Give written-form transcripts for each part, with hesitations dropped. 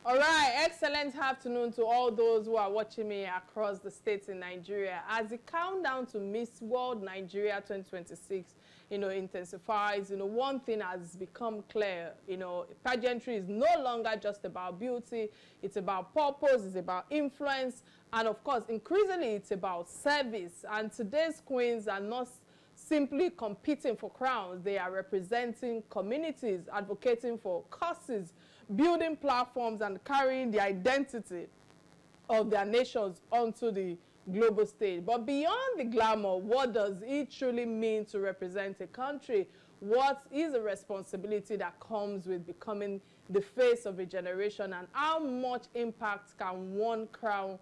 All right, excellent afternoon to all those who are watching me across the states in Nigeria. As the countdown to Miss World Nigeria 2026, intensifies, one thing has become clear, pageantry is no longer just about beauty, it's about purpose, it's about influence, and of course, increasingly, it's about service. And today's queens are not simply competing for crowns, they are representing communities, advocating for causes, building platforms, and carrying the identity of their nations onto the global stage. But beyond the glamour, what does it truly mean to represent a country? What is the responsibility that comes with becoming the face of a generation, and how much impact can one crown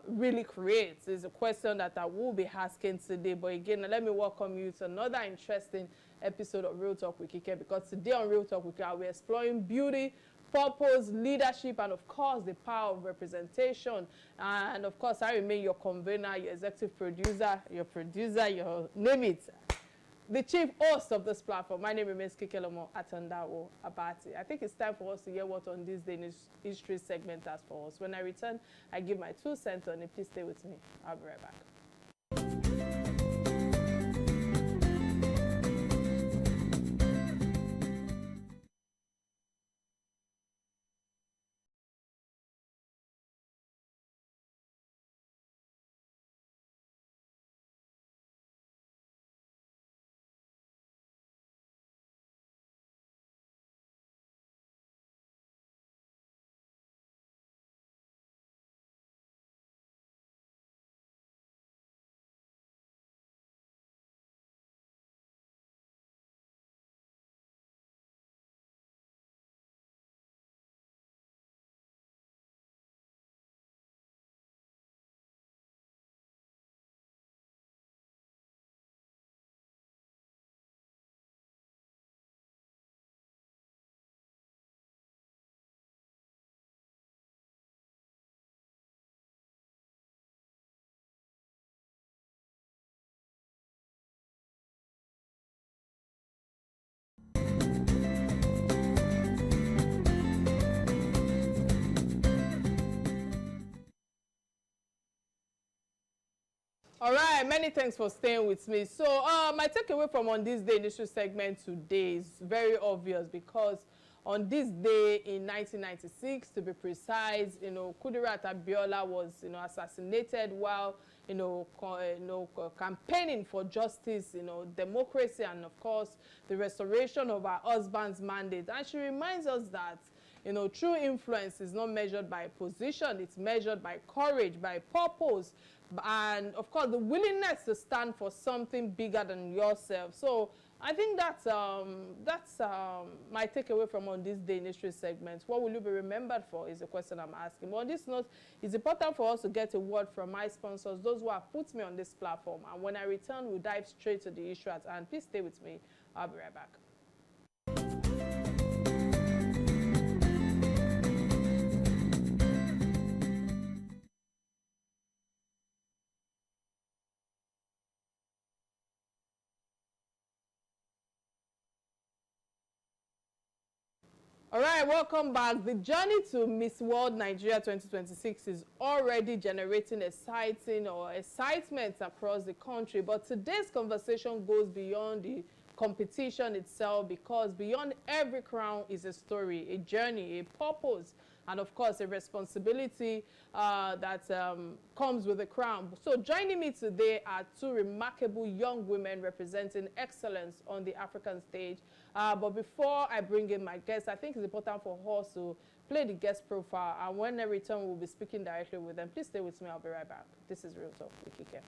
really create is a question that I will be asking today. But again, let me welcome you to another interesting episode of Real Talk with Kike, because today on Real Talk with Kike, we're exploring beauty, purpose, leadership, and of course the power of representation. And of course, I remain your convener, your executive producer, your name it, the chief host of this platform. My name remains Kikelomo Atanda-Owo Abati. I think it's time for us to hear what On This Day in History segment has for us. When I return, I give my 2 cents on it. Please stay with me. I'll be right back. All right, many thanks for staying with me. So my takeaway from On This Day initial segment today is very obvious, because on this day in 1996, to be precise, Kudirat Abiola was, assassinated while, campaigning for justice, democracy, and of course, the restoration of our husband's mandate. And she reminds us that, true influence is not measured by position, it's measured by courage, by purpose, and of course the willingness to stand for something bigger than yourself. So I think that's my takeaway from On This Day in History segment. What will you be remembered for is the question I'm asking. But on this note, it's important for us to get a word from my sponsors, those who have put me on this platform. And when I return, we'll dive straight to the issue at hand. Please stay with me. I'll be right back. All right, welcome back. The journey to Miss World Nigeria 2026 is already generating excitement across the country. But today's conversation goes beyond the competition itself, because beyond every crown is a story, a journey, a purpose, and of course a responsibility that comes with the crown. So joining me today are 2 remarkable young women representing excellence on the African stage. But before I bring in my guests, I think it's important for us to play the guest profile, and when I return, we'll be speaking directly with them. Please stay with me. I'll be right back. This is Real Talk with Kike.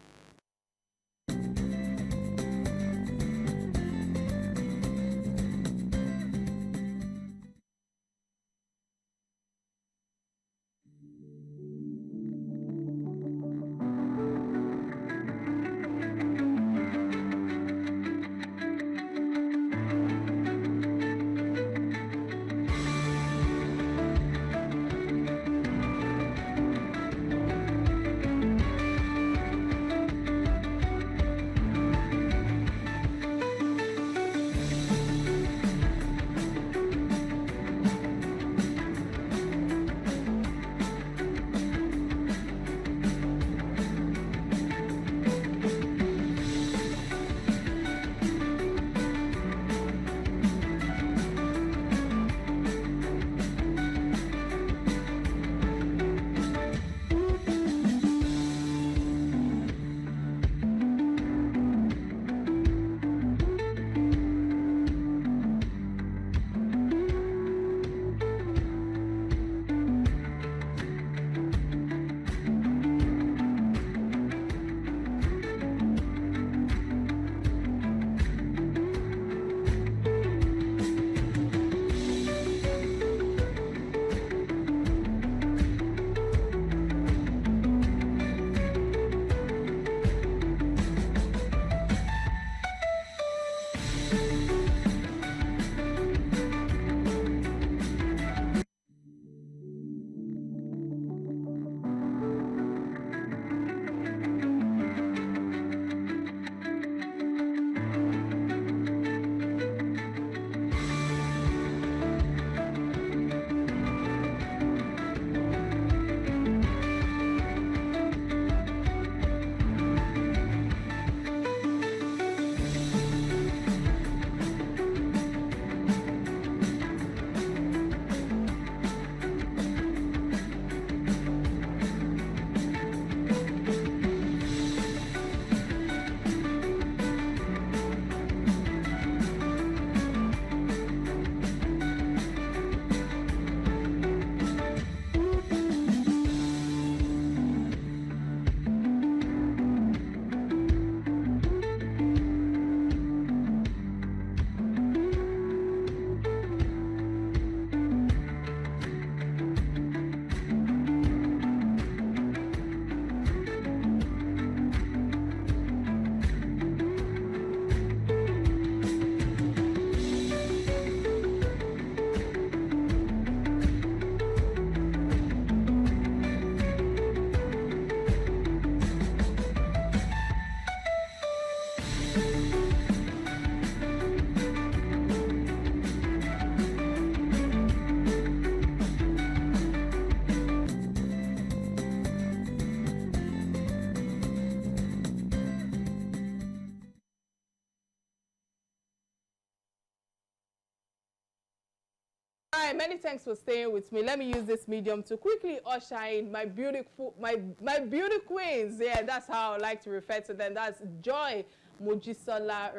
Joy, many thanks for staying with me. Let me use this medium to quickly usher in my beautiful, my beauty queens. Yeah, that's how I like to refer to them. That's Joy Mojisola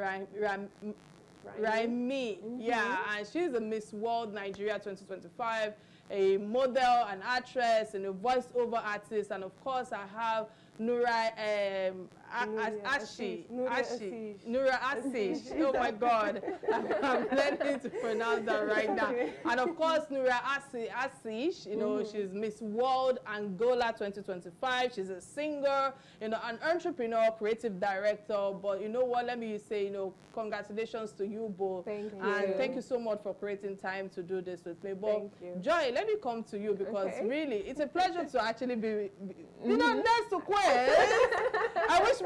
Raimi. Yeah, and she's a Miss World Nigeria 2025, a model, an actress, and a voiceover artist. And of course, I have Nura Ashish. Oh my God, I'm learning to pronounce that right now. And of course, Nura Ashish, you know, she's Miss World Angola 2025. She's a singer, you know, an entrepreneur, creative director. But you know what? Let me say, you know, congratulations to you both. Thank you. And thank you so much for creating time to do this with me. But thank you. Joy, let me come to you because really, it's a pleasure to actually be, you know, next to Queen. I wish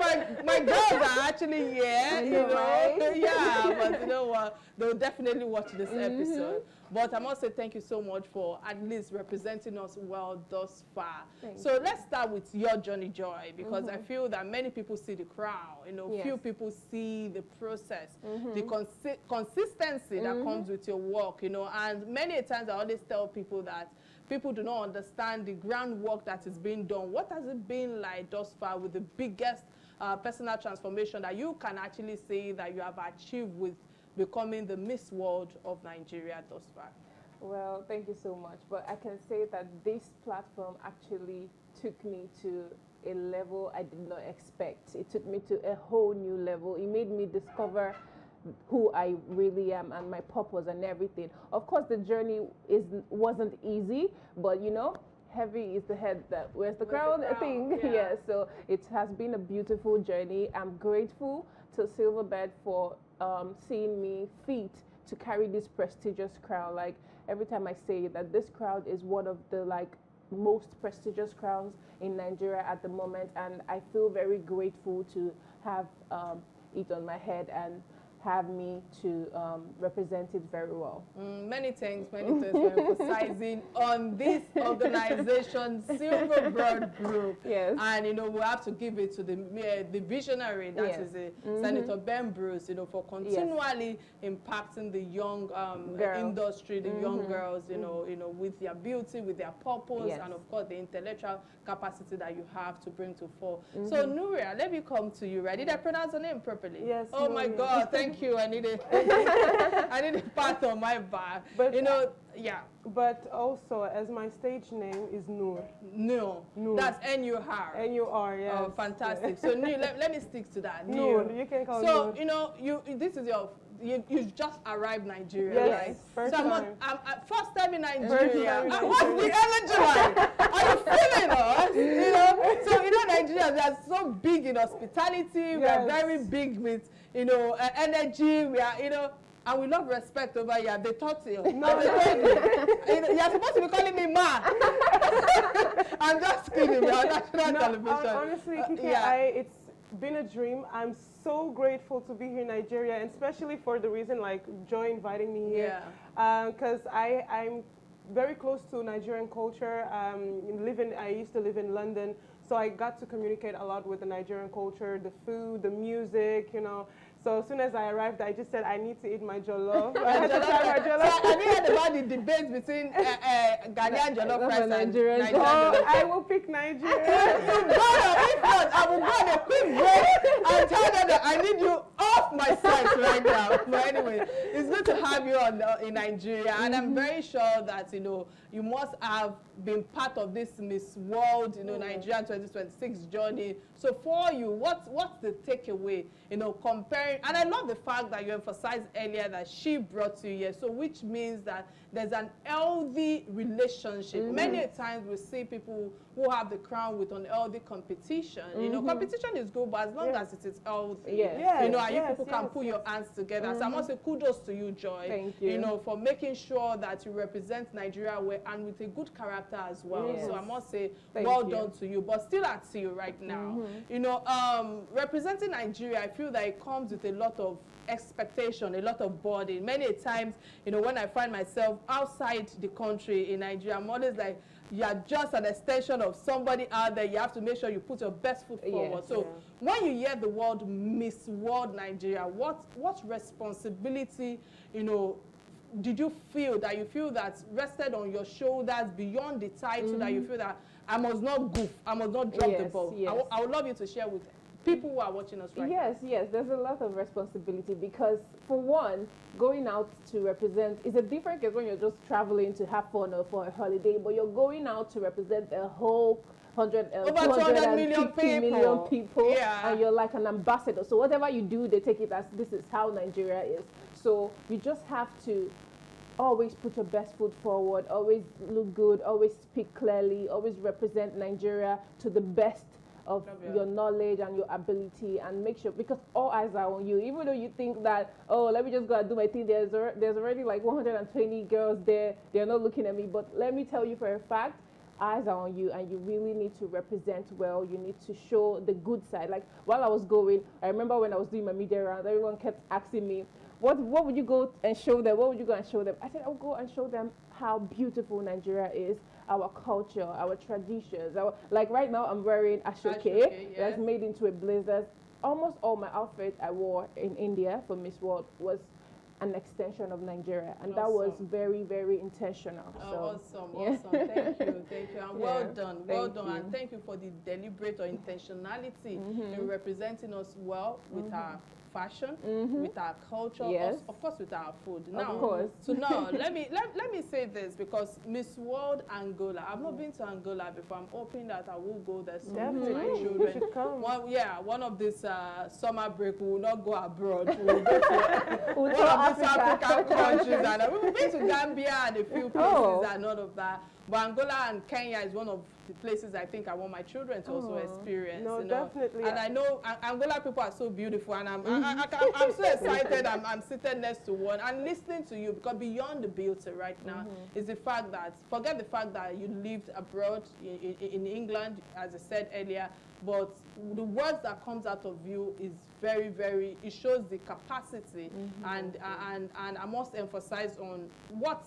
my girls are actually here, you know. Right? Yeah, but you know what? They'll definitely watch this episode. But I must say thank you so much for at least representing us well thus far. So let's start with your journey, Joy, because I feel that many people see the crown, you know, few people see the process, the consistency that comes with your work, you know, and many times I always tell people that people do not understand the groundwork that is being done. What has it been like thus far with the biggest personal transformation that you can actually say that you have achieved with becoming the Miss World of Nigeria thus far? Well, thank you so much. But I can say that this platform actually took me to a level I did not expect. It took me to a whole new level. It made me discover who I really am and my purpose and everything. Of course, the journey wasn't easy, but you know, heavy is the head that wears the crown thing. Yeah, so it has been a beautiful journey. I'm grateful to Silverbird for seeing me fit to carry this prestigious crown. Like every time I say that this crown is one of the most prestigious crowns in Nigeria at the moment, and I feel very grateful to have it on my head and have me to represent it very well. Many thanks for emphasizing on this organization, Silverbird Group. Yes. And, you know, we have to give it to the visionary, that is Senator Ben Bruce, you know, for continually impacting the young industry, the young girls, you know, with their beauty, with their purpose, and of course the intellectual capacity that you have to bring to fore. So, Nuria, let me come to you, right? Did I pronounce the name properly? Yes. Oh my God, thank you. I need a pat on my back. But you know, But also, as my stage name is Noor. No. That's N-U-R. N-U-R, yes. Oh, fantastic. So let me stick to that. Noor, you can call so, Noor. you know, this is your, you just arrived Nigeria, right? First time. First time in Nigeria. What's Nigeria. the energy like? Are you feeling us? You know? So, you know, Nigerians, they are so big in hospitality. We are very big with, you know, energy. We are, you know, and we love respect over here. They talk to you. No, they told you. You're supposed to be calling me ma. I'm just kidding. We're on national television. Honestly, Kike, it's been a dream. I'm so grateful to be here in Nigeria, and especially for the reason like Joy inviting me here. Because I'm very close to Nigerian culture. I used to live in London, so I got to communicate a lot with the Nigerian culture, the food, the music, you know. So as soon as I arrived, I just said I need to eat my jollof. I had to try my jollof. So have you heard about the debates between Ghanaian jollof rice and Nigerian jollof? Oh, I will pick Nigeria. You better, if not, I will go on a quick break and tell them that I need you off my site right now. But anyway, it's good to have you in Nigeria, and I'm very sure that, you know, you must have been part of this Miss World, you know, Nigeria 2026 journey. So for you, what's the takeaway, you know, comparing? And I love the fact that you emphasized earlier that she brought you here, so which means that there's an healthy relationship. Many times we see people who have the crown with unhealthy competition. You know, competition is good, but as long as it is healthy, you know, and you people can put your hands together. So I must say kudos to you, Joy. Thank you. You know, for making sure that you represent Nigeria well and with a good character as well. So I must say, well done to you. But still at you right now, you know, representing Nigeria, I feel that it comes with a lot of expectation, a lot of burden. Many times, you know, when I find myself outside the country in Nigeria, I'm always like, you're just an extension of somebody out there. You have to make sure you put your best foot forward. So when you hear the word Miss World Nigeria, what responsibility, you know, did you feel that rested on your shoulders beyond the title, that you feel that I must not goof, I must not drop the ball? Yes. I would love you to share with people who are watching us right now. Yes, there's a lot of responsibility because, for one, going out to represent is a different case when you're just traveling to have fun or for a holiday, but you're going out to represent a whole over 200 million people, yeah. And you're like an ambassador. So whatever you do, they take it as this is how Nigeria is. So you just have to always put your best foot forward, always look good, always speak clearly, always represent Nigeria to the best of your knowledge and your ability, and make sure, because all eyes are on you. Even though you think that, oh, let me just go and do my thing, there's already like 120 girls there, they're not looking at me. But let me tell you for a fact, eyes are on you, and you really need to represent well. You need to show the good side. Like while I was going, I remember when I was doing my media round, everyone kept asking me, what would you go and show them? What would you go and show them? I said, I'll go and show them how beautiful Nigeria is, our culture, our traditions. Like right now, I'm wearing ashoke, yes. That's made into a blazer. Almost all my outfits I wore in India for Miss World was an extension of Nigeria, and that was very, very intentional. Oh, awesome. Thank you, and well done, and thank you for the deliberate or intentionality in representing us well with our fashion, with our culture, of course with our food. Now, so now let me say this, because Miss World Angola, I've not been to Angola before. I'm hoping that I will go there soon with my children. You should come. One of this summer break, we will not go abroad. We will go to one of these African countries, and we've been to Gambia and a few places and all of that. But Angola and Kenya is one of the places I think I want my children to also experience. No, you know? definitely. And I know Angola people are so beautiful, and I'm so excited. I'm sitting next to one and listening to you, because beyond the beauty right now is the fact that, forget the fact that you lived abroad in England, as I said earlier, but the words that comes out of you is very, very, it shows the capacity, and I must emphasize on what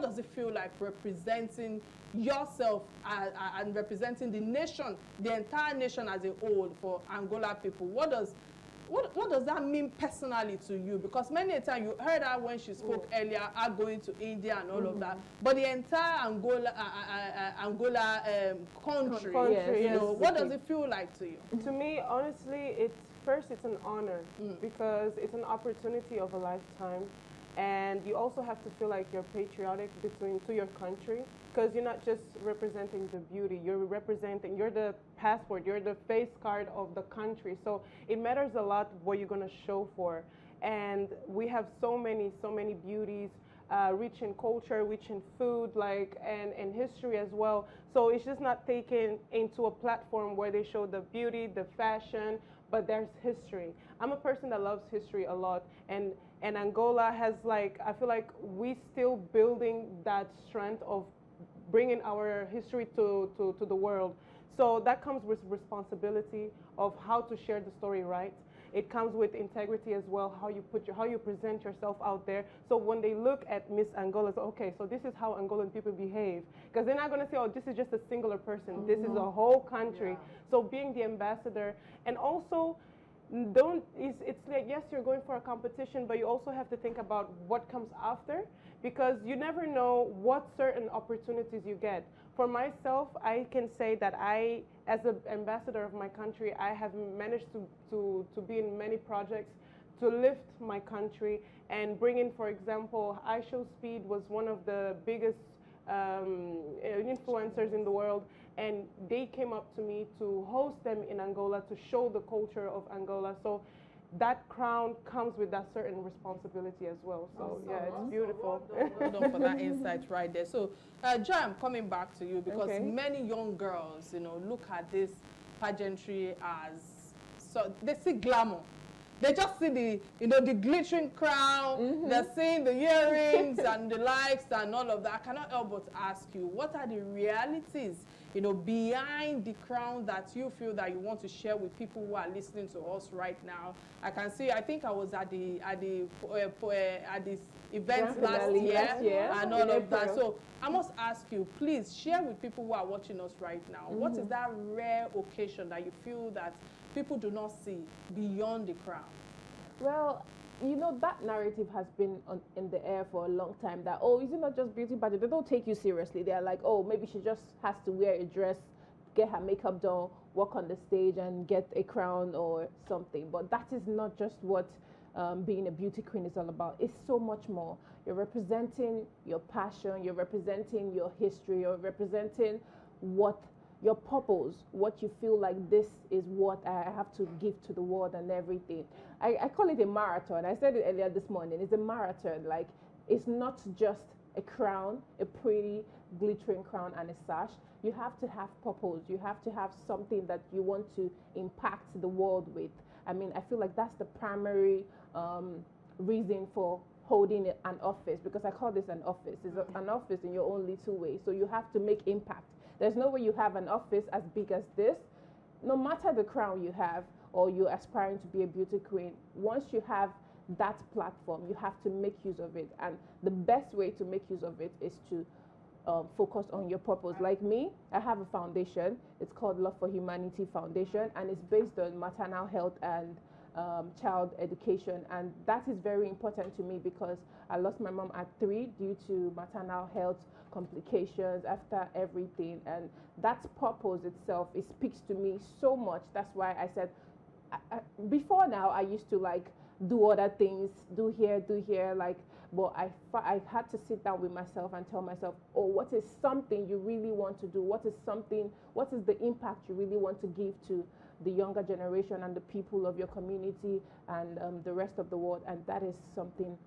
does it feel like representing yourself and representing the nation, the entire nation as a whole, for Angola people? What does that mean personally to you? Because many a time you heard her when she spoke earlier, her going to India and all of that, but the entire Angola country, you know, what does it feel like to you? To me, honestly, it's an honor, because it's an opportunity of a lifetime. And you also have to feel like you're patriotic to your country, because you're not just representing the beauty, you're the passport, you're the face card of the country. So it matters a lot what you're going to show for. And we have so many beauties, rich in culture, rich in food, and history as well. So it's just not taken into a platform where they show the beauty, the fashion, but there's history. I'm a person that loves history a lot, and Angola has, I feel like we still building that strength of bringing our history to the world. So that comes with responsibility of how to share the story right. It comes with integrity as well, how you present yourself out there. So when they look at Miss Angola, so, okay, so this is how Angolan people behave. Because they're not going to say, oh, this is just a singular person. This is a whole country. So being the ambassador, and also it's like, yes, you're going for a competition, but you also have to think about what comes after, because you never know what certain opportunities you get. For myself, I can say that as an ambassador of my country, I have managed to be in many projects to lift my country and bring in, for example, I Show Speed was one of the biggest influencers in the world, and they came up to me to host them in Angola, to show the culture of Angola. So that crown comes with that certain responsibility as well. So yeah, it's beautiful. Well done for that insight right there. So Joy, I'm coming back to you, because many young girls, you know, look at this pageantry as, so they see glamour. They just see the glittering crown, they're seeing the earrings and the likes and all of that. I cannot help but ask you, what are the realities, behind the crown that you feel that you want to share with people who are listening to us right now? I can see, I think I was at this event last year and all of that. So I must ask you, please share with people who are watching us right now, what is that rare occasion that you feel that people do not see beyond the crown? Well, you know, that narrative has been in the air for a long time that, oh, is it not just beauty pageant? They don't take you seriously. They're like, oh, maybe she just has to wear a dress, get her makeup done, walk on the stage and get a crown or something. But that is not just what being a beauty queen is all about. It's so much more. You're representing your passion, you're representing your history, you're representing what your purpose, what you feel like this is what I have to give to the world and everything. I call it a marathon. I said it earlier this morning. It's a marathon. Like, it's not just a crown, a pretty glittering crown and a sash. You have to have purpose. You have to have something that you want to impact the world with. I mean, I feel like that's the primary reason for holding an office, because I call this an office. It's an office in your own little way. So you have to make impact. There's no way you have an office as big as this, no matter the crown you have or you're aspiring to be a beauty queen. Once you have that platform, you have to make use of it. And the best way to make use of it is to focus on your purpose. Like me, I have a foundation. It's called Love for Humanity Foundation, and it's based on maternal health and child education. And that is very important to me because I lost my mom at 3 due to maternal health complications after everything, and that purpose itself, it speaks to me so much. That's why I said before now I used to like do other things, do here, like, but I had to sit down with myself and tell myself, oh, what is something you really want to do? What is the impact you really want to give to the younger generation and the people of your community and the rest of the world? And that is something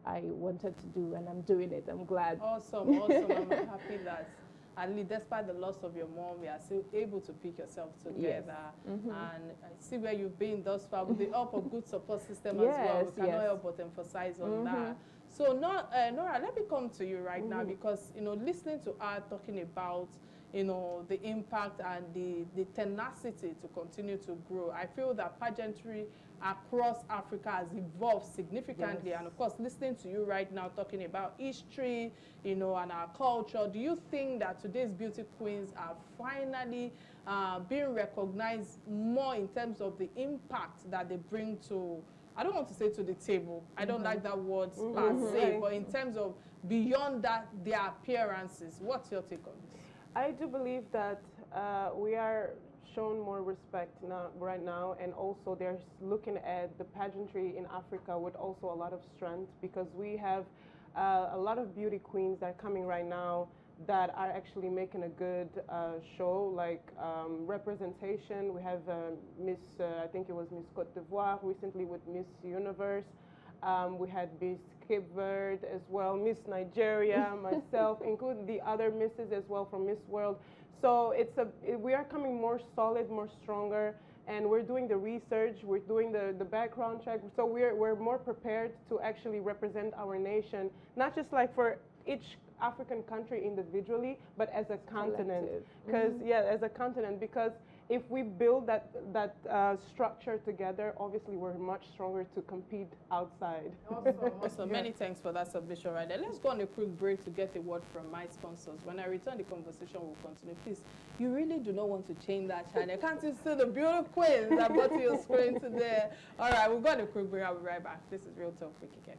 I wanted to do, and I'm doing it. I'm glad. Awesome. I'm happy that at least despite the loss of your mom, you are still able to pick yourself together. Yes. And I see where you've been thus far with the help of good support system as well. We cannot help but emphasize on that. So Nora, let me come to you right now, because, you know, listening to her talking about, you know, the impact and the tenacity to continue to grow, I feel that pageantry across Africa has evolved significantly. Yes. And of course, listening to you right now talking about history, you know, and our culture, do you think that today's beauty queens are finally being recognized more in terms of the impact that they bring to, I don't want to say to the table, I don't like that word per se, but in terms of beyond that, their appearances, what's your take on this? I do believe that we are shown more respect right now, and also they're looking at the pageantry in Africa with also a lot of strength, because we have a lot of beauty queens that are coming right now that are actually making a good show, like representation. We have Miss, I think it was Miss Côte d'Ivoire recently with Miss Universe. We had Miss Cape Verde as well, Miss Nigeria, myself, including the other misses as well from Miss World. So we are coming more solid, more stronger, and we're doing the research, we're doing the background check. So we're more prepared to actually represent our nation, not just like for each African country individually, but as a continent. Because as a continent, because if we build that structure together, obviously we're much stronger to compete outside. Awesome. Many thanks for that submission right there. Let's go on a quick break to get a word from my sponsors. When I return, the conversation will continue. Please, you really do not want to change that channel. Can't you see the beautiful queens that brought to your screen today? All right, we'll go on a quick break. I'll be right back. This is Real Talk with Kike.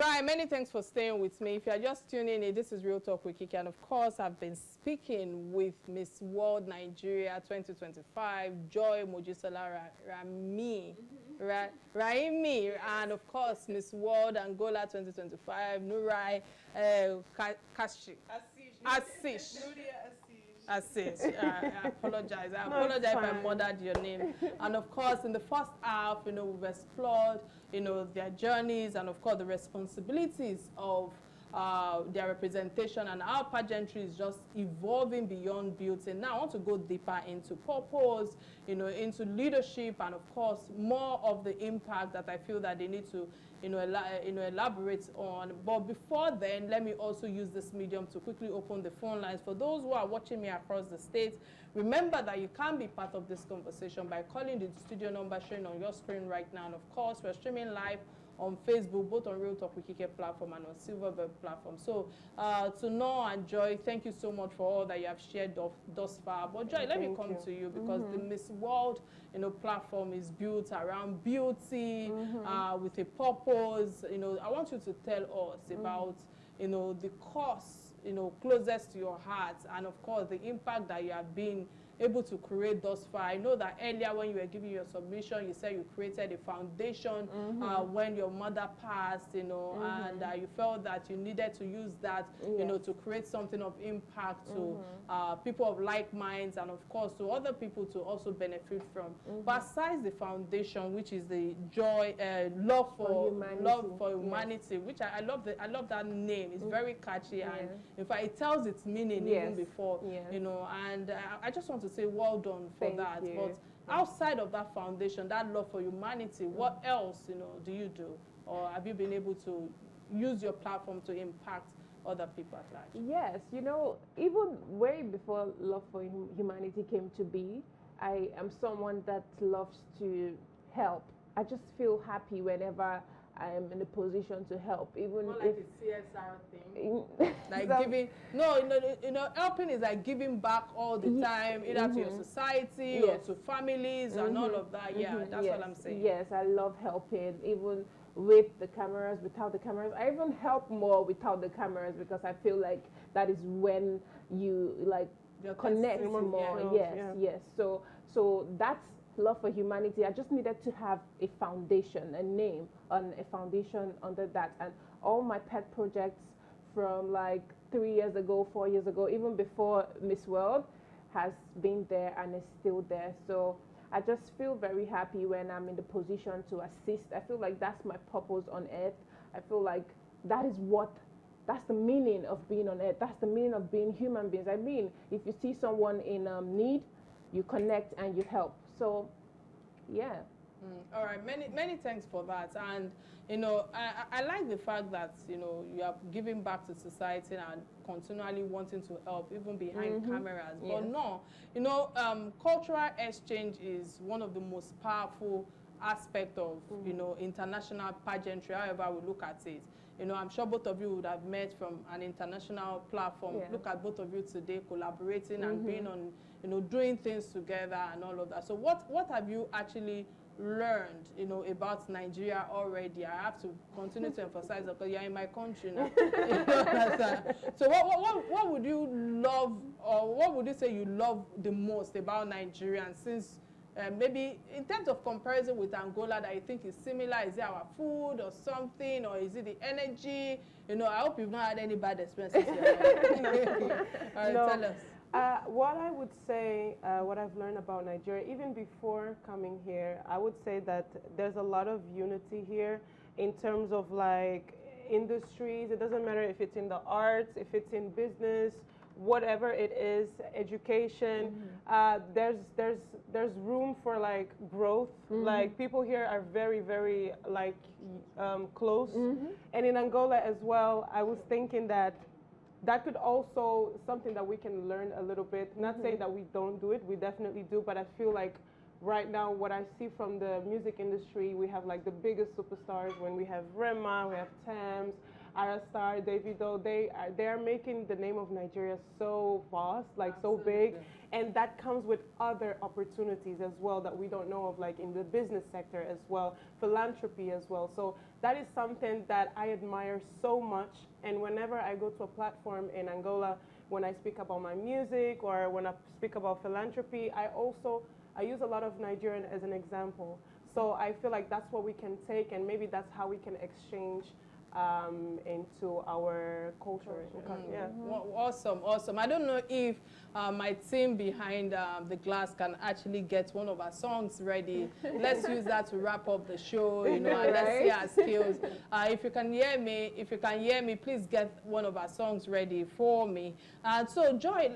Right, many thanks for staying with me. If you are just tuning in, this is Real Talk with Kiki, and of course, I've been speaking with Miss World Nigeria 2025, Joy Mojisola Raimi, and of course, Miss World Angola 2025, Nurai Kashi. Asish. I apologize. I apologize if I murdered your name. And of course, in the first half, you know, we've explored, you know, their journeys and of course the responsibilities of their representation, and our pageantry is just evolving beyond beauty. Now I want to go deeper into purpose, you know, into leadership, and of course more of the impact that I feel that they need to, you know, elaborate on. But before then, let me also use this medium to quickly open the phone lines. For those who are watching me across the states, remember that you can be part of this conversation by calling the studio number showing on your screen right now. And of course, we're streaming live on Facebook, both on Real Talk with Kike platform and on Silverbird platform. So to Noor and Joy, thank you so much for all that you have shared thus far. But Joy, let me come to you because the Miss World, platform is built around beauty with a purpose. I want you to tell us about, the cause, closest to your heart, and of course the impact that you have been able to create thus far. I know that earlier when you were giving your submission, you said you created a foundation when your mother passed, and you felt that you needed to use that, to create something of impact to people of like minds, and of course to other people to also benefit from. But besides the foundation, which is the joy, love for humanity, which I love. I love that name. It's very catchy, and in fact it tells its meaning even before, and I just want to say well done for that. But outside of that foundation, that love for humanity, what else, do you do? Or have you been able to use your platform to impact other people at large? Yes, even way before love for humanity came to be, I am someone that loves to help. I just feel happy whenever I am in a position to help, even more if like a CSR thing, like giving. No, helping is like giving back all the time, either to your society or to families and all of that. Yeah, that's what I'm saying. Yes, I love helping, even with the cameras, without the cameras. I even help more without the cameras because I feel like that is when you connect more. Yes. So that's love for humanity. I just needed to have a foundation, a name, on a foundation under that. And all my pet projects from 3 years ago, 4 years ago, even before Miss World, has been there and is still there. So I just feel very happy when I'm in the position to assist. I feel like that's my purpose on earth. I feel like that's the meaning of being on earth. That's the meaning of being human beings. I mean, if you see someone in need, you connect and you help. So, yeah. All right, many thanks for that. And I like the fact that you are giving back to society and continually wanting to help even behind cameras. But no, cultural exchange is one of the most powerful aspect of international pageantry, however we look at it. I'm sure both of you would have met from an international platform. Look at both of you today collaborating and being on, doing things together and all of that. So what have you actually learned, about Nigeria already? I have to continue to emphasize that because you're in my country now. So what would you love, or what would you say you love the most about Nigeria? And since maybe in terms of comparison with Angola that you think is similar, is it our food or something, or is it the energy? I hope you've not had any bad experiences here. All right, tell us. What I would say, what I've learned about Nigeria, even before coming here, I would say that there's a lot of unity here in terms of industries. It doesn't matter if it's in the arts, if it's in business, whatever it is, education. There's room for growth. People here are very, very close. And in Angola as well, I was thinking that could also something that we can learn a little bit. Not saying that we don't do it, we definitely do, but I feel like right now what I see from the music industry, we have the biggest superstars. When we have Rema, we have Thames, Arastar, Davido, they are making the name of Nigeria so vast, so big, and that comes with other opportunities as well that we don't know of, in the business sector as well, philanthropy as well. So that is something that I admire so much. And whenever I go to a platform in Angola, when I speak about my music or when I speak about philanthropy, I use a lot of Nigerian as an example. So I feel like that's what we can take, and maybe that's how we can exchange into our culture. Well, awesome. I don't know if my team behind the glass can actually get one of our songs ready. Let's use that to wrap up the show, and let's see our skills. If you can hear me, please get one of our songs ready for me. And so, Joy,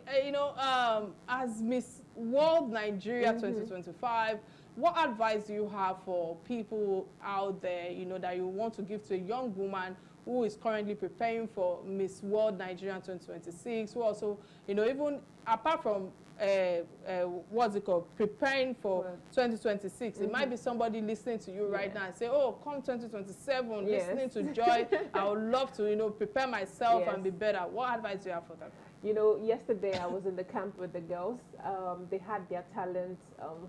as Miss World Nigeria 2025, what advice do you have for people out there, that you want to give to a young woman who is currently preparing for Miss World Nigeria 2026, who also, even apart from what's it called, preparing for 2026. It might be somebody listening to you right now and say, oh, come 2027, listening to Joy, I would love to, you know, prepare myself and be better. What advice do you have for them? You know, yesterday I was in the camp with the girls. They had their talent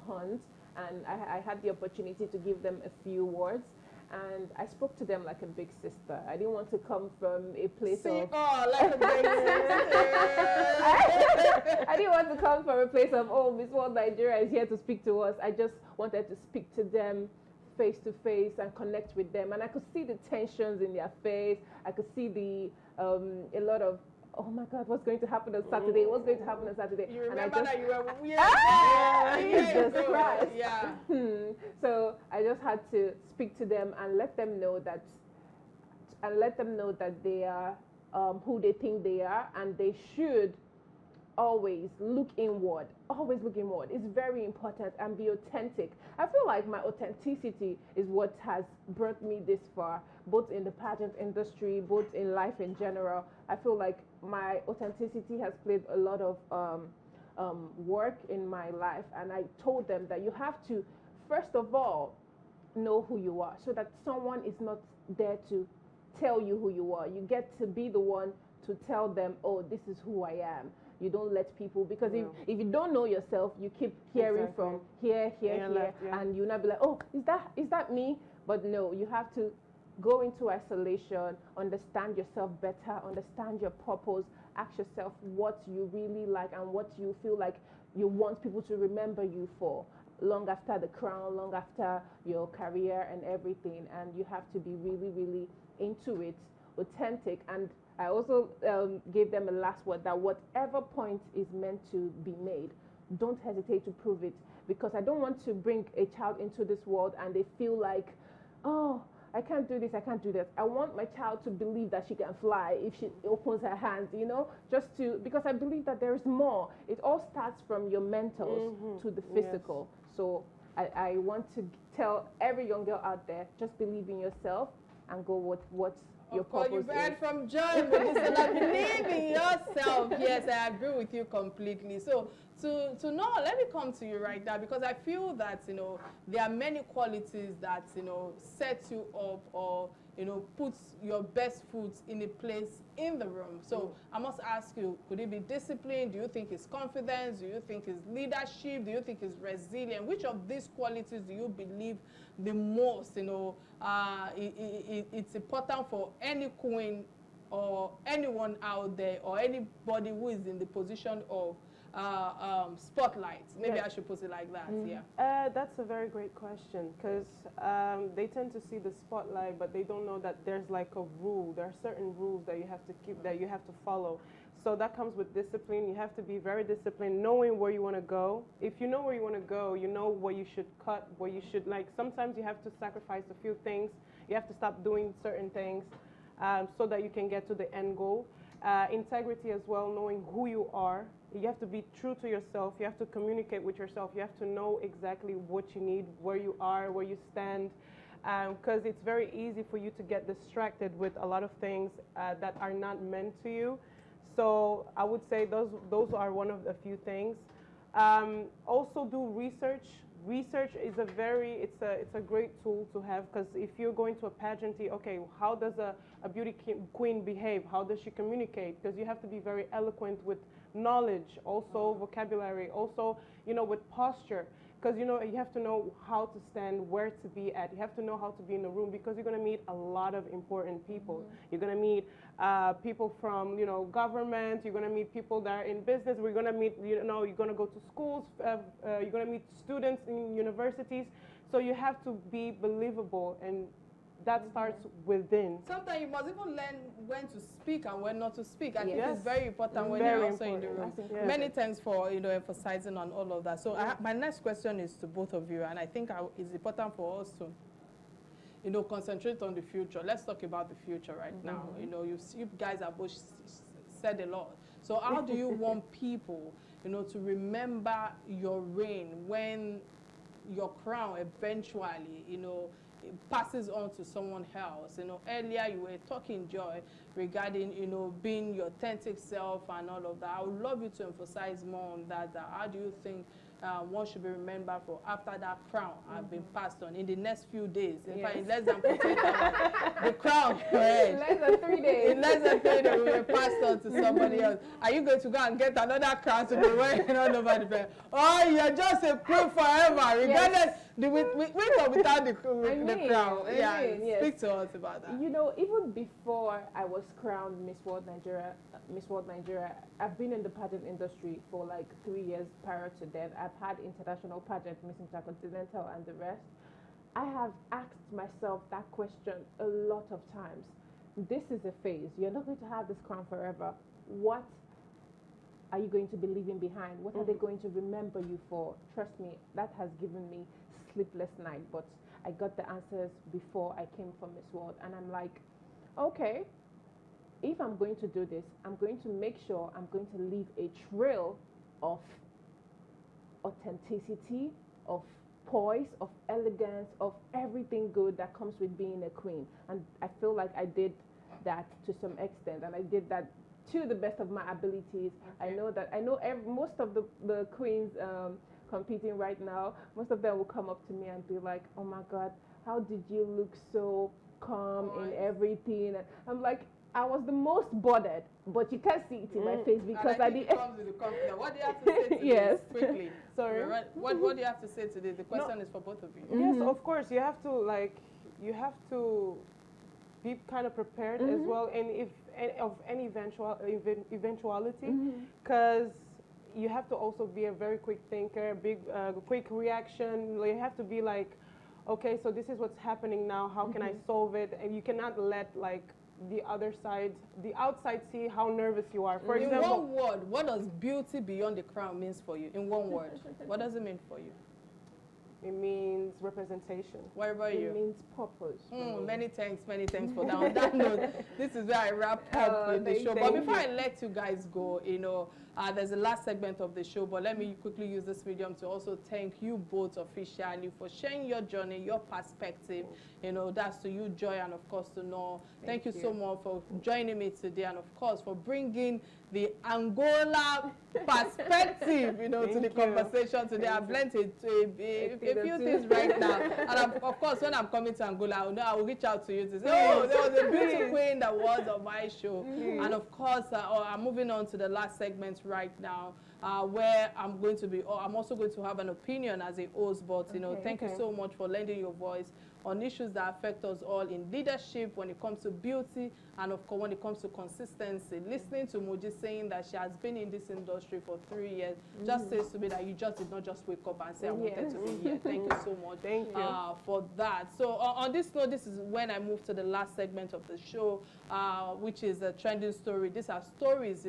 hunt, and I had the opportunity to give them a few words. And I spoke to them like a big sister. I didn't want to come from a place of... Oh, like a big sister. I didn't want to come from a place of, oh, Miss World Nigeria is here to speak to us. I just wanted to speak to them face to face and connect with them. And I could see the tensions in their face. I could see the a lot of, oh my God, what's going to happen on Saturday? What's going to happen on Saturday? You remember that you were Jesus Christ. Yeah. So I just had to speak to them and let them know that they are who they think they are, and they should always look inward. Always look inward. It's very important, and be authentic. I feel like my authenticity is what has brought me this far, both in the pageant industry, both in life in general. I feel like my authenticity has played a lot of work in my life, and I told them that you have to, first of all, know who you are, so that someone is not there to tell you who you are. You get to be the one to tell them, oh, this is who I am. You don't let people, because if you don't know yourself, you keep hearing from here, and you'll not be like, oh, is that me? But no, you have to go into isolation, understand yourself better, understand your purpose, ask yourself what you really like and what you feel like you want people to remember you for, long after the crown, long after your career and everything. And you have to be really, really into it, authentic. And I also gave them a last word, that whatever point is meant to be made, don't hesitate to prove it, because I don't want to bring a child into this world and they feel like, oh, I can't do this, I can't do that. I want my child to believe that she can fly if she opens her hands, you know, because I believe that there is more. It all starts from your mentals to the physical. So I want to tell every young girl out there, just believe in yourself and go with what's your purpose. You've heard from John with this, that believe in yourself. Yes, I agree with you completely. So to know, let me come to you right now, because I feel that, you know, there are many qualities that, you know, set you up, or, you know, puts your best foot in a place in the room. So I must ask you, could it be discipline? Do you think it's confidence? Do you think it's leadership? Do you think it's resilience? Which of these qualities do you believe the most, you know, it's important for any queen or anyone out there, or anybody who is in the position of spotlight? Maybe I should put it like that. That's a very great question, because they tend to see the spotlight, but they don't know that there's like a rule. There are certain rules that you have to keep, that you have to follow. So that comes with discipline. You have to be very disciplined, knowing where you want to go. If you know where you want to go, you know what you should cut, what you should, like, sometimes you have to sacrifice a few things. You have to stop doing certain things so that you can get to the end goal. Integrity as well, knowing who you are. You have to be true to yourself. You have to communicate with yourself. You have to know exactly what you need, where you are, where you stand, because it's very easy for you to get distracted with a lot of things that are not meant to you. So I would say those are one of the few things. Also do research. Research is it's a great tool to have, because if you're going to a pageantry, okay, how does a beauty queen behave? How does she communicate? Because you have to be very eloquent with knowledge, also vocabulary, also, you know, with posture. Because, you know, you have to know how to stand, where to be at. You have to know how to be in the room, because you're going to meet a lot of important people. You're going to meet people from, you know, government. You're going to meet people that are in business. We're going to meet, you know, you're going to go to schools. You're going to meet students in universities. So you have to be believable, and that starts within. Sometimes you must even learn when to speak and when not to speak. I think it's very important when you're also in the room. Many thanks for, you know, emphasizing on all of that. So my next question is to both of you, and I think it's important for us to, you know, concentrate on the future. Let's talk about the future right now. You know, you guys have both said a lot. So how do you want people, you know, to remember your reign when your crown eventually, you know, passes on to someone else. Earlier you were talking, Joy, regarding, being your authentic self and all of that. I would love you to emphasize more on that. How do you think one should be remembered for after that crown has been passed on in the next few days? In fact, in less than 48 hours, the crown, in less than 3 days. In less than 3 days, will be passed on to somebody else. Are you going to go and get another crown to be wearing all over the place? Oh, you're just a queen forever, regardless, with or without the crown. Yes. Speak to us about that. Even before I was crowned Miss World Nigeria, I've been in the pageant industry for like 3 years prior to that. I've had international pageant, Miss Intercontinental and the rest. I have asked myself that question a lot of times. This is a phase. You're not going to have this crown forever. What are you going to be leaving behind? What are they going to remember you for? Trust me, that has given me sleepless night, but I got the answers before I came for Miss World, and I'm like, okay, if I'm going to do this, I'm going to make sure I'm going to leave a trail of authenticity, of poise, of elegance, of everything good that comes with being a queen. And I feel like I did that to some extent, and I did that to the best of my abilities. Okay. I know most of the queens competing right now, most of them will come up to me and be like, oh my God, how did you look so calm in everything? And I'm like, I was the most bothered, but you can't see it in my face because I did. Comes with the confidence. What do you have to say to Yes. this quickly? Sorry. What do you have to say to this? The question is for both of you. Yes, of course. You have to be kind of prepared as well, and if of any eventuality, because you have to also be a very quick thinker, quick reaction. You have to be like, okay, so this is what's happening now. How can I solve it? And you cannot let the outside see how nervous you are. For example, in one word, what does beauty beyond the crown means for you? In one word, what does it mean for you? it means representation. What about you? It means purpose. Many thanks for that. On that note, this is where I wrap up with the show. But before I let you guys go, there's the last segment of the show, but let me quickly use this medium to also thank you both officially for sharing your journey, your perspective. That's to you, Joy, and of course to Noor. Thank you so much for joining me today, and of course for bringing the Angola perspective, to the conversation today. I've learned a few things right now. And of course, when I'm coming to Angola, I will reach out to you to say, oh, there was a beauty queen that was on my show. And of course, I'm moving on to the last segment right now, where I'm also going to have an opinion as a host, but, thank you so much for lending your voice on issues that affect us all in leadership, when it comes to beauty, and of course when it comes to consistency. Listening to Moji saying that she has been in this industry for 3 years just says to me that you just did not just wake up and say, I wanted to be here. Thank you so much for that. So on this note, this is when I move to the last segment of the show, which is a trending story. These are stories,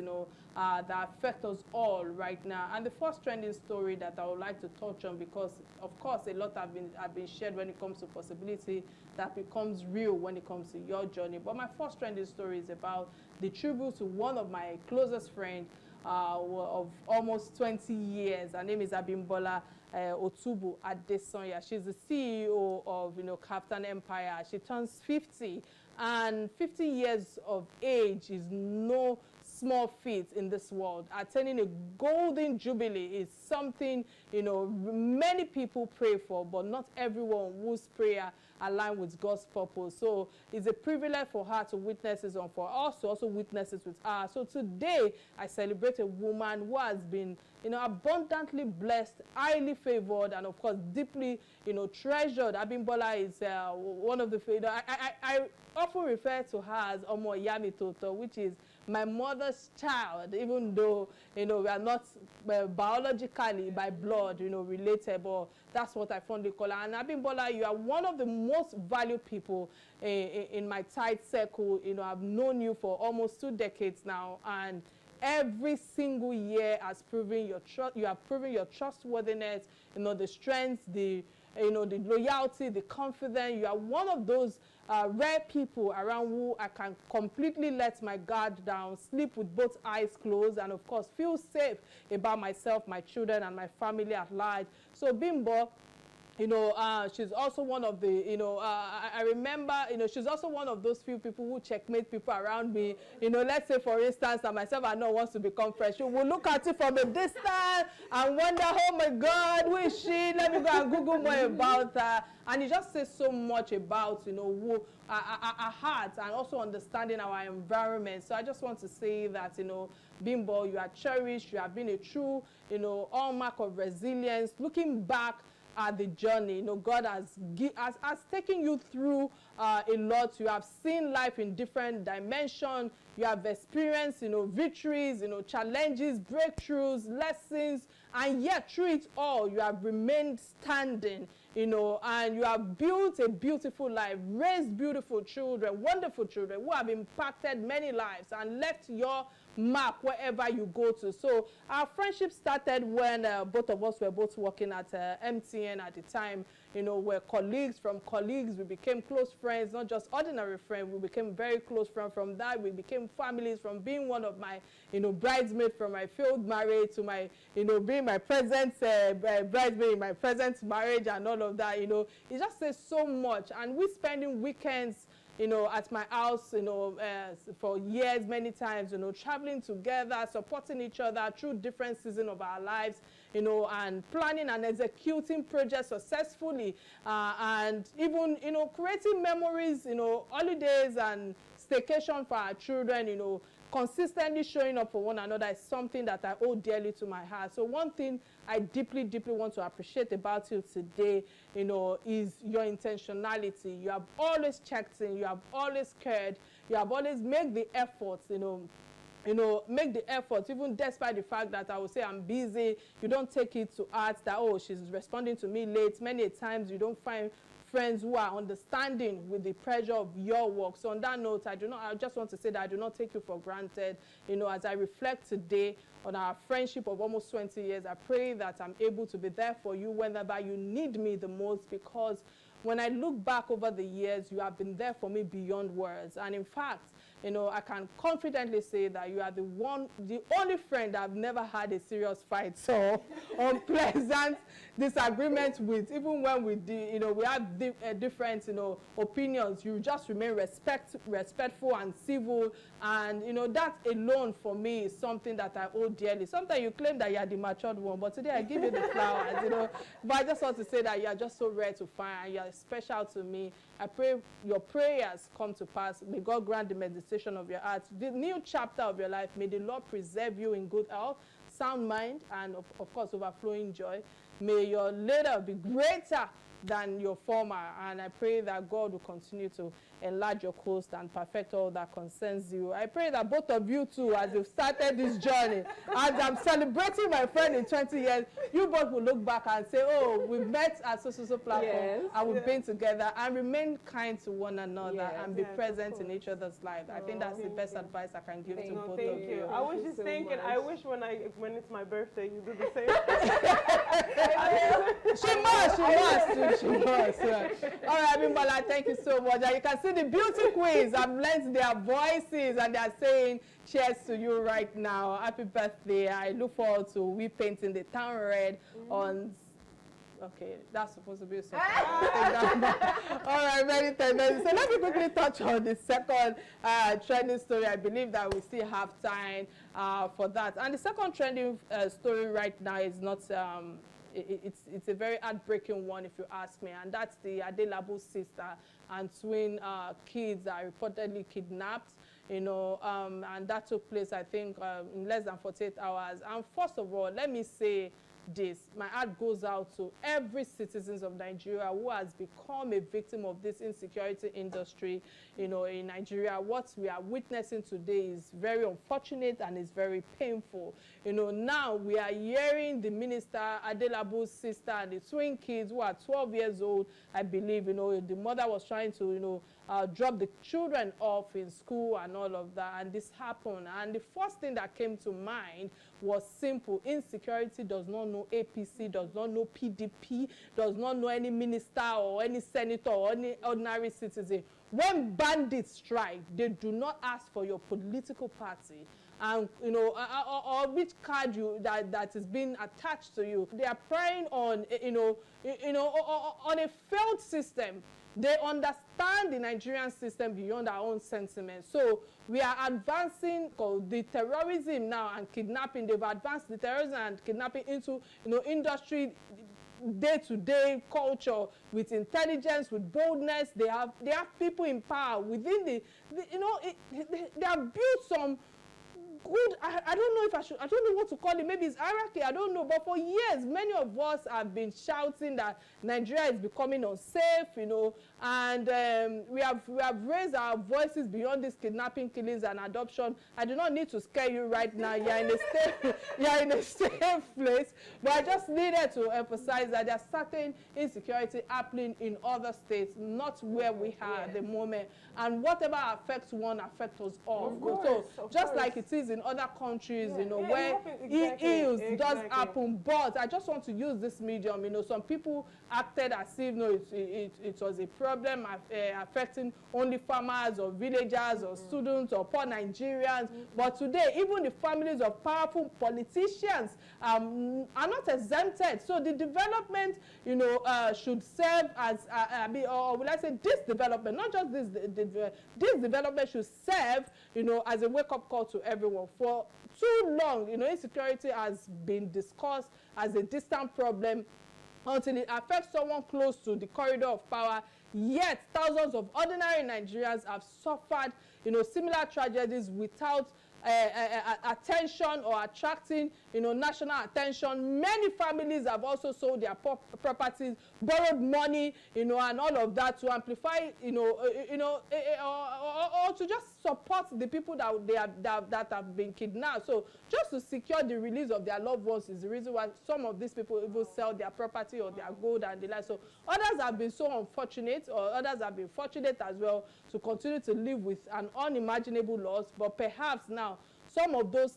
that affect us all right now. And the first trending story that I would like to touch on, because of course a lot have been shared when it comes to possibility that becomes real when it comes to your journey. But my first trending story is about the tribute to one of my closest friends of almost 20 years. Her name is Abimbola Otubu Adesanya. She's the CEO of Captain Empire. She turns 50, and 50 years of age is no small feat in this world. Attaining a golden jubilee is something many people pray for, but not everyone whose prayer align with God's purpose. So it's a privilege for her to witness it, and for us to also witness it with her. So today I celebrate a woman who has been abundantly blessed, highly favored, and of course deeply treasured. Abimbola is one of the I often refer to her as Omo Yami Toto, which is my mother's child, even though we are not biologically by blood related, but that's what I fondly call her. And Abimbola, you are one of the most valued people in my tight circle. I've known you for almost 2 decades now, and every single year has proven your trust. You have proven your trustworthiness, the strength, the loyalty, the confidence. You are one of those rare people around who I can completely let my guard down, sleep with both eyes closed, and of course feel safe about myself, my children, and my family at large. So Bimbo, she's also one of the, I remember, she's also one of those few people who checkmate people around me. Let's say, for instance, that myself and no wants to become friends. She will look at it from a distance and wonder, oh my God, who is she? Let me go and Google more about her. And it just says so much about, who our hearts, and also understanding our environment. So I just want to say that, Bimbo, you are cherished. You have been a true, hallmark of resilience. Looking back at the journey, God has taken you through a lot. You have seen life in different dimensions. You have experienced, victories, challenges, breakthroughs, lessons, and yet through it all, you have remained standing, and you have built a beautiful life, raised beautiful children, wonderful children who have impacted many lives and left your mark wherever you go to. So our friendship started when both of us were both working at MTN at the time. We're colleagues. From colleagues, we became close friends, not just ordinary friends. We became very close friends. From that, we became families. From being one of my, bridesmaids from my failed marriage to my, being my present bridesmaid in my present marriage and all of that. It just says so much. And we spending weekends, at my house, for years, many times, traveling together, supporting each other through different seasons of our lives, and planning and executing projects successfully, and even, creating memories, holidays and staycation for our children, consistently showing up for one another is something that I owe dearly to my heart. So one thing I deeply, deeply want to appreciate about you today, is your intentionality. You have always checked in. You have always cared. You have always made the efforts, make the effort, even despite the fact that I will say I'm busy. You don't take it to heart that, oh, she's responding to me late. Many times you don't find friends who are understanding with the pressure of your work. So on that note, I just want to say that I do not take you for granted. As I reflect today on our friendship of almost 20 years, I pray that I'm able to be there for you whenever you need me the most, because when I look back over the years, you have been there for me beyond words. And in fact, I can confidently say that you are the only friend I've never had a serious fight or unpleasant disagreement with. Even when we have different, opinions, you just remain respectful and civil. And, that alone for me is something that I owe dearly. Sometimes you claim that you are the matured one, but today I give you the flowers, But I just want to say that you are just so rare to find, and you are special to me. I pray your prayers come to pass. May God grant the meditation of your heart. The new chapter of your life, may the Lord preserve you in good health, sound mind, and of course, overflowing joy. May your later be greater than your former. And I pray that God will continue to enlarge your coast and perfect all that concerns you. I pray that both of you too, as you've started this journey, as I'm celebrating my friend in 20 years, you both will look back and say, oh, we met at so platform, yes, and we've been together, and remain kind to one another, and be present in each other's life. I think that's the best advice I can give to both of you. I was just thinking, I wish when it's my birthday, you do the same. She must. Yeah. All right, Bimbola, thank you so much. And you can see the beauty queens. I've learned their voices, and they're saying cheers to you right now. Happy birthday. I look forward to we painting the town red on... Okay, that's supposed to be a surprise. All right, many thanks. So let me quickly touch on the second trending story. I believe that we still have time for that. And the second trending story right now is not... It's a very heartbreaking one, if you ask me, and that's the Atanda-Owo sister and twin kids are reportedly kidnapped, and that took place, I think, in less than 48 hours. And first of all, let me say this. My heart goes out to every citizen of Nigeria who has become a victim of this insecurity industry, in Nigeria. What we are witnessing today is very unfortunate and is very painful. Now we are hearing the minister, Atanda-Owo's sister, and the twin kids who are 12 years old, I believe, the mother was trying to, drop the children off in school and all of that, and this happened. And the first thing that came to mind was simple. Insecurity does not know APC, does not know PDP, does not know any minister or any senator or any ordinary citizen. When bandits strike, they do not ask for your political party. and or which card that is being attached to you. They are preying on on a failed system. They understand the Nigerian system beyond our own sentiments. So we are advancing the terrorism now and kidnapping. They've advanced the terrorism and kidnapping into industry, day-to-day culture, with intelligence, with boldness. They have people in power within they have built some good, I don't know if I don't know what to call it, maybe it's hierarchy, I don't know, but for years many of us have been shouting that Nigeria is becoming unsafe, and we have raised our voices beyond these kidnapping, killings and adoption. I do not need to scare you right now. You're in a safe place, but I just needed to emphasize that there's certain insecurity happening in other states, not where we are at the moment, and whatever affects one affects us all. Of course, so just like it is in other countries, where ills does happen. But I just want to use this medium. Some people acted as if it was a problem affecting only farmers or villagers or students or poor Nigerians. But today, even the families of powerful politicians are not exempted. So the development, should serve as, or will I say, this development, not just this development should serve, as a wake-up call to everyone. For too long, insecurity has been discussed as a distant problem until it affects someone close to the corridor of power. Yet, thousands of ordinary Nigerians have suffered, similar tragedies without attention or attracting, national attention. Many families have also sold their properties, borrowed money, and all of that to amplify, or to just support the people that have been kidnapped. So just to secure the release of their loved ones is the reason why some of these people even sell their property or their gold and the like. So others have been so unfortunate, or others have been fortunate as well to continue to live with an unimaginable loss. But perhaps now, some of the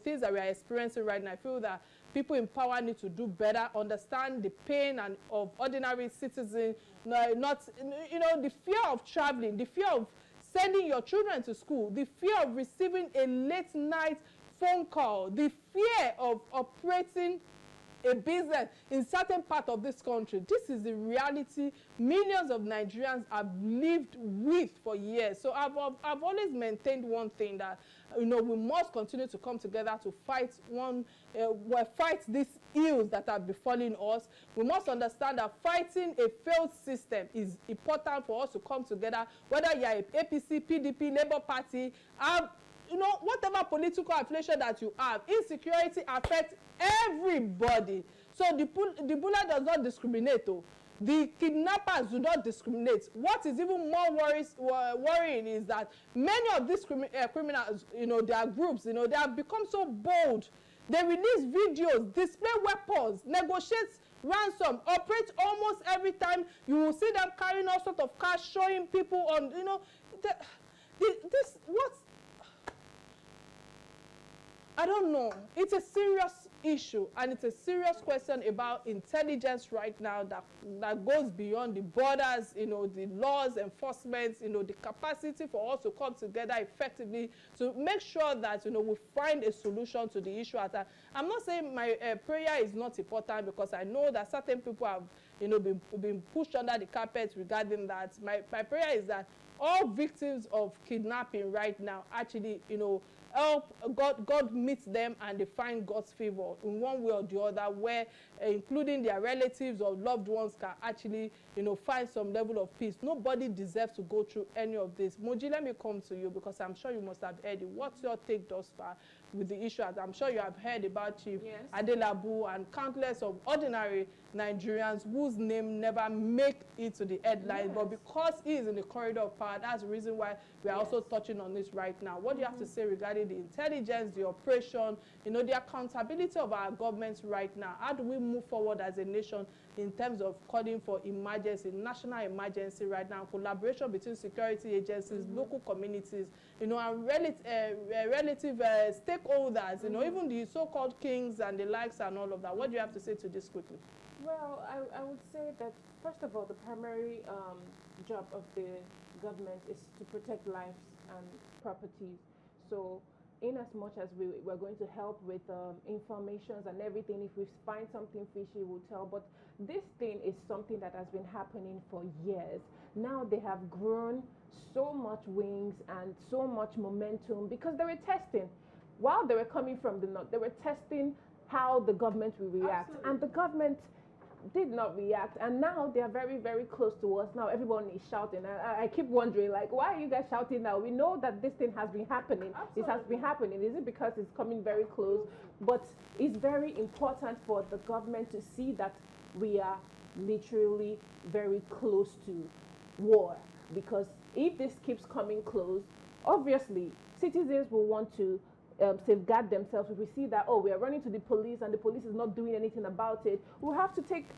things that we are experiencing right now, I feel that people in power need to do better, understand the pain of ordinary citizens, not the fear of traveling, the fear of sending your children to school, the fear of receiving a late night phone call, the fear of operating a business in certain part of this country. This is the reality millions of Nigerians have lived with for years. So I've always maintained one thing, that we must continue to come together to fight these ills that are befalling us. We must understand that fighting a failed system is important for us to come together, whether you are a APC, PDP, Labour Party, whatever political affiliation that you have. Insecurity affects everybody. So the bullet does not discriminate. The kidnappers do not discriminate. What is even more worrying is that many of these criminals, their groups, they have become so bold. They release videos, display weapons, negotiate ransom, operate almost every time. You will see them carrying all sorts of cash, showing people on, I don't know. It's a serious issue, and it's a serious question about intelligence right now that goes beyond the borders, the laws enforcement, the capacity for us to come together effectively to make sure that, we find a solution to the issue at hand. I'm not saying my prayer is not important, because I know that certain people have, been pushed under the carpet regarding that. My prayer is that all victims of kidnapping right now actually, help God meets them and they find God's favor in one way or the other, where including their relatives or loved ones can actually, find some level of peace. Nobody deserves to go through any of this. Moji, let me come to you, because I'm sure you must have heard it. What's your take thus far with the issue? I'm sure you have heard about Chief Atanda-Owo and countless of ordinary Nigerians whose name never make it to the headlines, but because he is in the corridor of power, that's the reason why we are also touching on this right now. What do you have to say regarding the intelligence, the operation, the accountability of our governments right now? How do we move forward as a nation in terms of calling for emergency, national emergency right now, collaboration between security agencies, local communities, and relative stakeholders, even the so-called kings and the likes and all of that? What do you have to say to this quickly? Well, I would say that, first of all, the primary job of the government is to protect lives and properties. So in as much as we're going to help with informations and everything, if we find something fishy, we'll tell. But this thing is something that has been happening for years. Now they have grown so much wings and so much momentum because they were testing. While they were coming from the north, they were testing how the government will react. Absolutely. And the government did not react, and now they are very, very close to us. Now everyone is shouting. I keep wondering, like, why are you guys shouting now? We know that this thing has been happening. Absolutely. It has been happening. Is it because it's coming very close? But it's very important for the government to see that we are literally very close to war, because if this keeps coming close, obviously citizens will want to safeguard themselves. If we see that, oh, we are running to the police and the police is not doing anything about it, we have to protect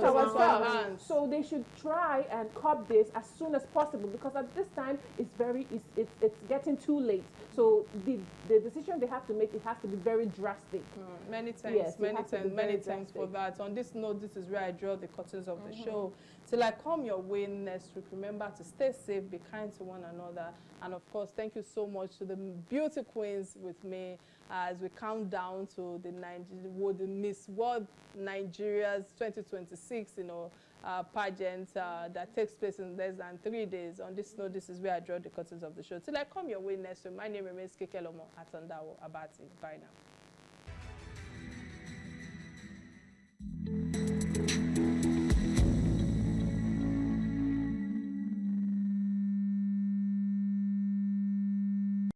ourselves. So they should try and curb this as soon as possible, because at this time it's getting too late. So the decision they have to make, it has to be very drastic. Many thanks, yes, many thanks for that. On this note, this is where I draw the curtains of the show. Till I come your way next week, remember to stay safe, be kind to one another, and of course, thank you so much to the beauty queens with me as we count down to the Miss World Nigeria's 2026, pageant that takes place in less than 3 days. On this note, this is where I draw the curtains of the show. Till I come your way next week, my name remains Kekelomo Atanda-Owo Abati. Bye now.